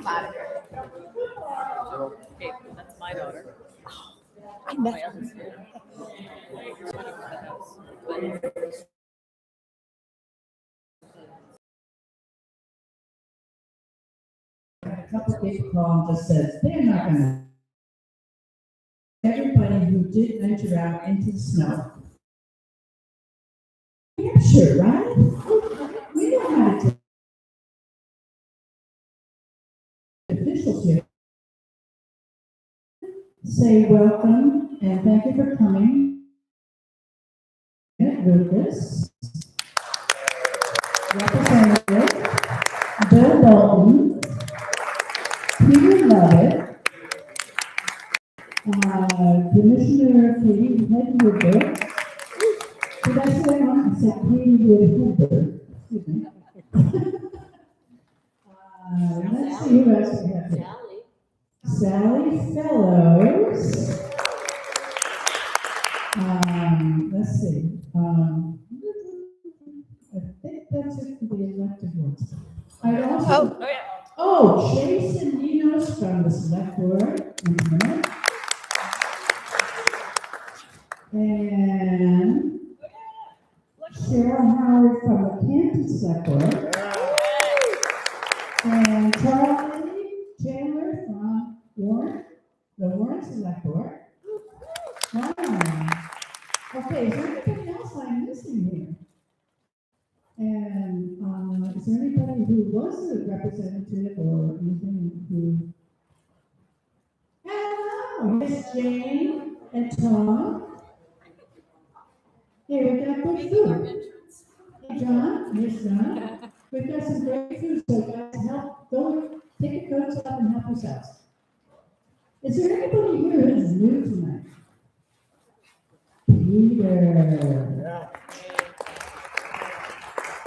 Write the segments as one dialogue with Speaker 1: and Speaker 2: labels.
Speaker 1: out of here.
Speaker 2: Okay, that's my daughter.
Speaker 1: I met
Speaker 2: My
Speaker 1: her.
Speaker 2: other sister.
Speaker 3: A couple people call and just says, they're not gonna. Everybody who did venture out into the snow. Yeah, sure, right? We know how to do officials here. Say welcome and thank you for coming. Lucas. Representative Bill Bolton. Peter Lovett. Commissioner Katie Hedberger. Did I say that wrong? I said Katie Hedberger. Excuse me. Let's see who else we have here. Sally Fellows. Let's see. I think that's it for the elected ones. I'd also. Oh, Jason Ninos from the select board. And Cheryl Howard from the Canton select board. And Charlie Chandler from Warren, the Warren select board. Wow. Okay, is there anything else I'm missing here? And is there anybody who was a representative or anything who? Hello, Miss Jane and Tom. Hey, we got good food. Hey, John, here's John. We've got some great food, so guys, help, go take your coats off and help yourselves. Is there anybody here who's new tonight? Peter.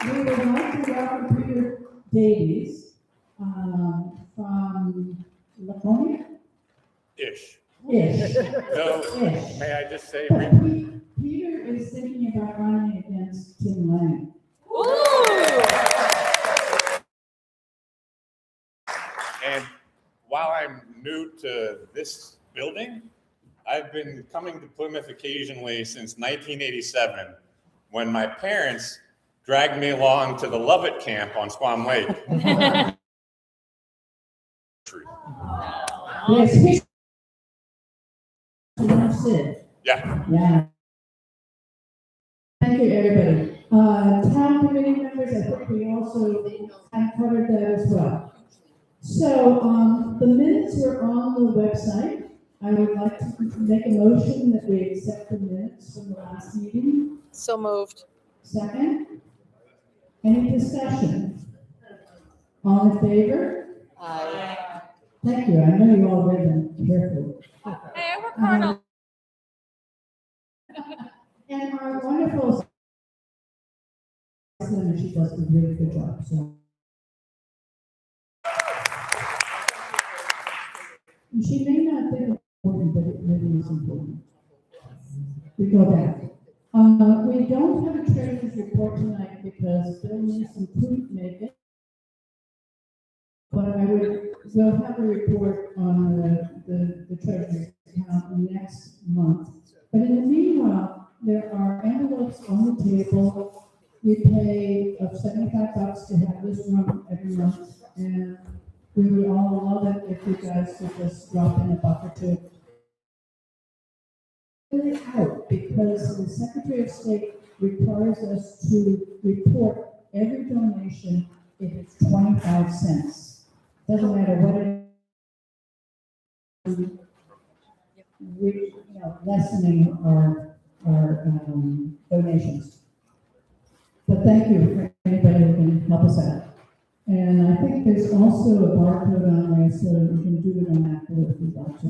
Speaker 3: We would like to welcome Peter Davies from Laconia.
Speaker 4: Ish.
Speaker 3: Ish.
Speaker 4: So,
Speaker 3: Ish.
Speaker 4: may I just say,
Speaker 3: But Peter is thinking about running against Tim Lang.
Speaker 4: and while I'm new to this building, I've been coming to Plymouth occasionally since 1987, when my parents dragged me along to the Lovett camp on Squam Lake.
Speaker 3: Yes, that's it.
Speaker 4: Yeah.
Speaker 3: Yeah. Thank you, everybody. Town committee members, I think we also have covered that as well. So, the minutes were on the website. I would like to make a motion that we accept the minutes from the last meeting.
Speaker 1: So moved.
Speaker 3: Second? Any discussion? All in favor?
Speaker 1: Aye.
Speaker 3: Thank you. I know you all read them carefully.
Speaker 2: Hey, I work hard on.
Speaker 3: And our wonderful, she does a really good job, so. She may not think it's important, but it really is important. We go back. We don't have a treasurer's report tonight because Bill Mason couldn't make it. But we'll have a report on the treasurer's account next month. But in the meanwhile, there are envelopes on the table. We pay $75 to have this room every month, and we would all love it if you guys could just drop in a buck or two. Really out because the Secretary of State requires us to report every donation if it's 25 cents. Doesn't matter what it is. We, lessening our donations. But thank you for anybody who can help us out. And I think there's also a barcode on there, so you can do it on that board if you'd like to.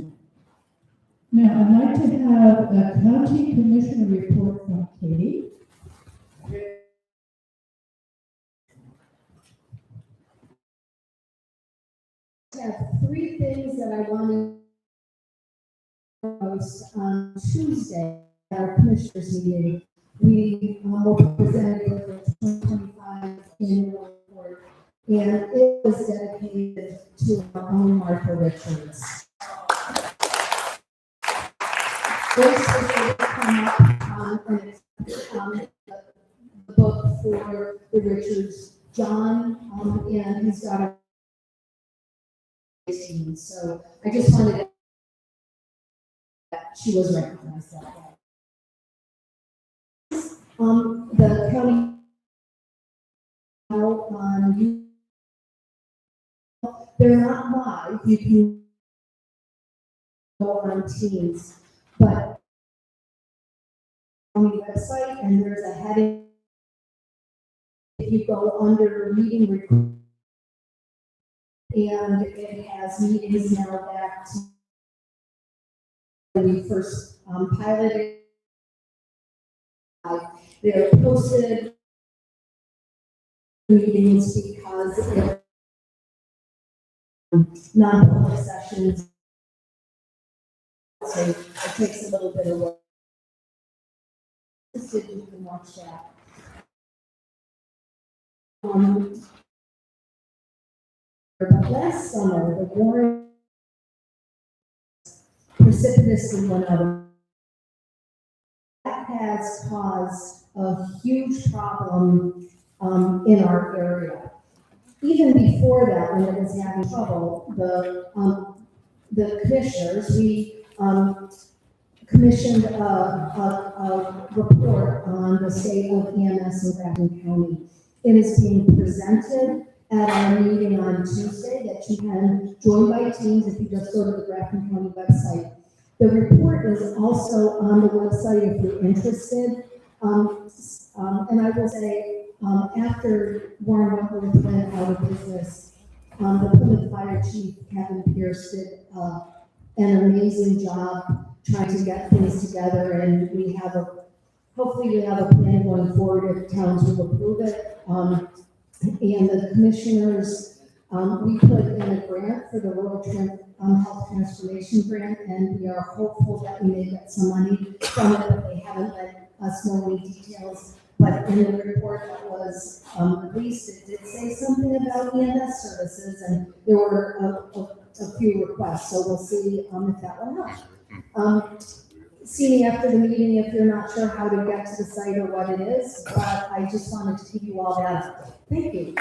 Speaker 3: Now, I'd like to have a county commissioner report from Katie.
Speaker 5: I have three things that I want to post on Tuesday at our commissioners meeting. We will present the 2025 annual report, and it was dedicated to our own Martha Richards. Grace was able to come up and the book for the Richards, John, and his daughter. So I just wanted to, she was recognized that way. The county on they're not live. You can go on Teams, but on the website, and there's a heading. If you go under meeting record, and it has meetings now back to when we first piloted. They're posted meetings because they're non-public sessions. So it takes a little bit of work. So you can watch that. Last summer, the war precipitously went out. That has caused a huge problem in our area. Even before that, when it was having trouble, the commissioners, we commissioned a report on the state of EMS in Grafton County. It is being presented at our meeting on Tuesday that you can join by Teams if you just go to the Grafton County website. The report is also on the website if you're interested. And I will say, after Warren Wentworth went out of business, the Plymouth Fire Chief, Kevin Pierce, did an amazing job trying to get things together, and hopefully we have a plan going forward if towns will approve it. And the commissioners, we put in a grant for the Rural Health Transformation Grant, and we are hopeful that we may get some money from it, but they haven't let us know any details. But in the report that was released, it did say something about EMS services, and there were a few requests, so we'll see if that will help. See me after the meeting if you're not sure how to get to the site or what it is, but I just wanted to give you all that. Thank you.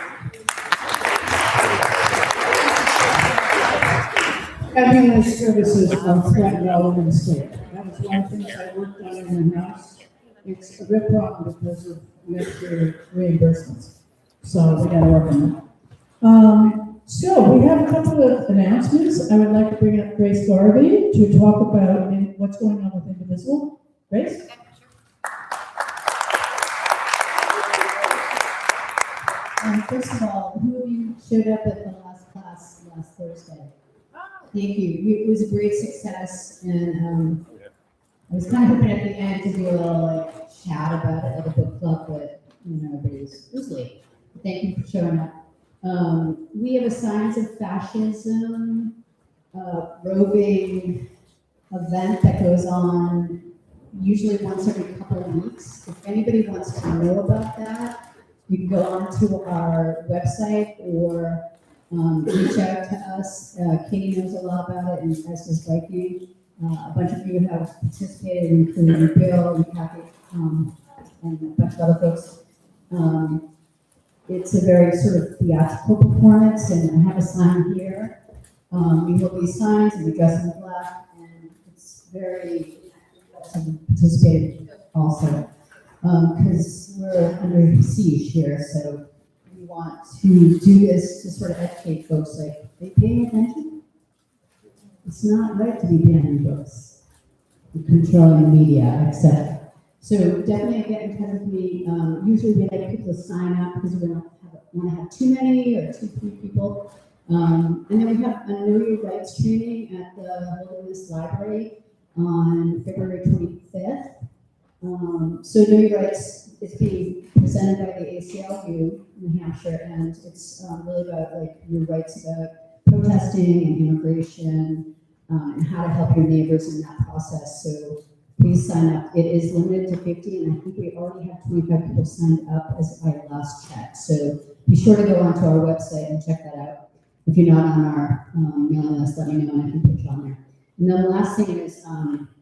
Speaker 3: Ambulance services are threatened all over the state. That was one of the things I worked on in the house. It's a real problem because of Medicare reimbursements. So we gotta work on that. So we have a couple of announcements. I would like to bring up Grace Garvey to talk about what's going on with Indivisible. Grace?
Speaker 6: First of all, who of you showed up at the last class last Thursday? Thank you. It was a great success, and I was kind of hoping at the end to do a little chat about it at the book club, but it was late. Thank you for showing up. We have a Signs of Fascism roving event that goes on usually once every couple of weeks. If anybody wants to know about that, you can go onto our website or reach out to us. Katie knows a lot about it, and as does Viking. A bunch of you have participated, including Bill and Kathy, and a bunch of other folks. It's a very sort of theatrical performance, and I have a sign here. We hold these signs, and we dress in black, and it's very participated also, because we're under siege here, so we want to do this to sort of educate folks, like, are they paying attention? It's not right to be banning books, controlling media, etc. So definitely get in touch with me. Usually we like people to sign up because we don't want to have too many or too few people. And then we have a Know Your Rights training at the Wilderness Library on February 25th. So Know Your Rights is being presented by the ACLU, New Hampshire, and it's really about your rights about protesting and immigration, and how to help your neighbors in that process. So please sign up. It is limited to 50, and I think we already have 25 people signed up as I last checked. So be sure to go onto our website and check that out. If you're not on our mailing list, let me know and I can put you on there. And then the last thing is, I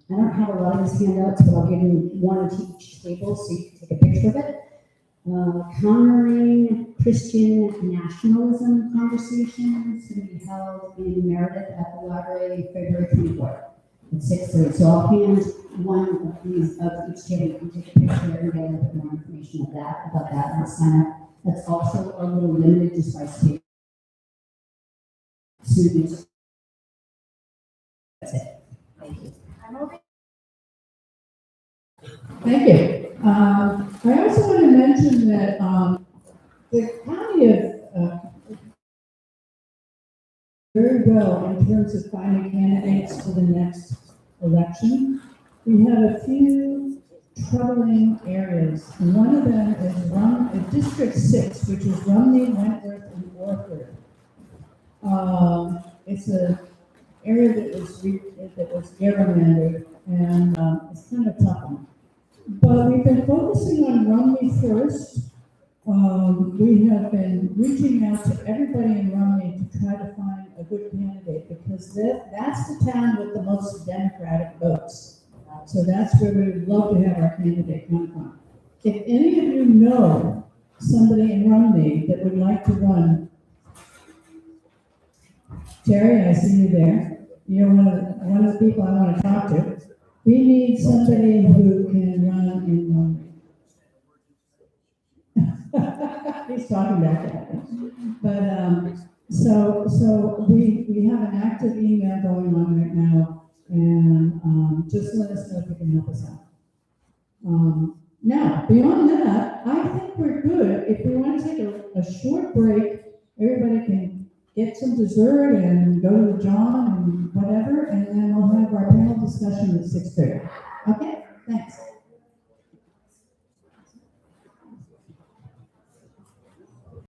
Speaker 6: don't have a lot of these handouts, but I'll give you one to each table so you can take a picture of it. Countering Christian nationalism conversations to be held in Meredith at the library February 24th at 6:30. So I'll hand one of these of each table. You can take a picture and get a little bit more information about that and sign up. That's also a little limited just by state. Students. That's it. Thank you.
Speaker 3: Thank you. I also want to mention that, the county of, very well in terms of finding candidates for the next election. We have a few troubling areas. And one of them is District 6, which is Rumney, Wentworth, and Orford. It's an area that was gerrymandered, and it's kind of a tough one. But we've been focusing on Rumney first. We have been reaching out to everybody in Rumney to try to find a good candidate, because that's the town with the most Democratic votes. So that's where we would love to have our candidate come from. If any of you know somebody in Rumney that would like to run, Terry, I see you there. You're one of the people I want to talk to. We need somebody who can run in Rumney. He's talking back at me. But, so we have an active email going on right now, and, just let us know if you can help us out. Now, beyond that, I think we're good. If we want to take a short break, everybody can get some dessert and go to the John and whatever, and then we'll have our panel discussion at 6:30. Okay?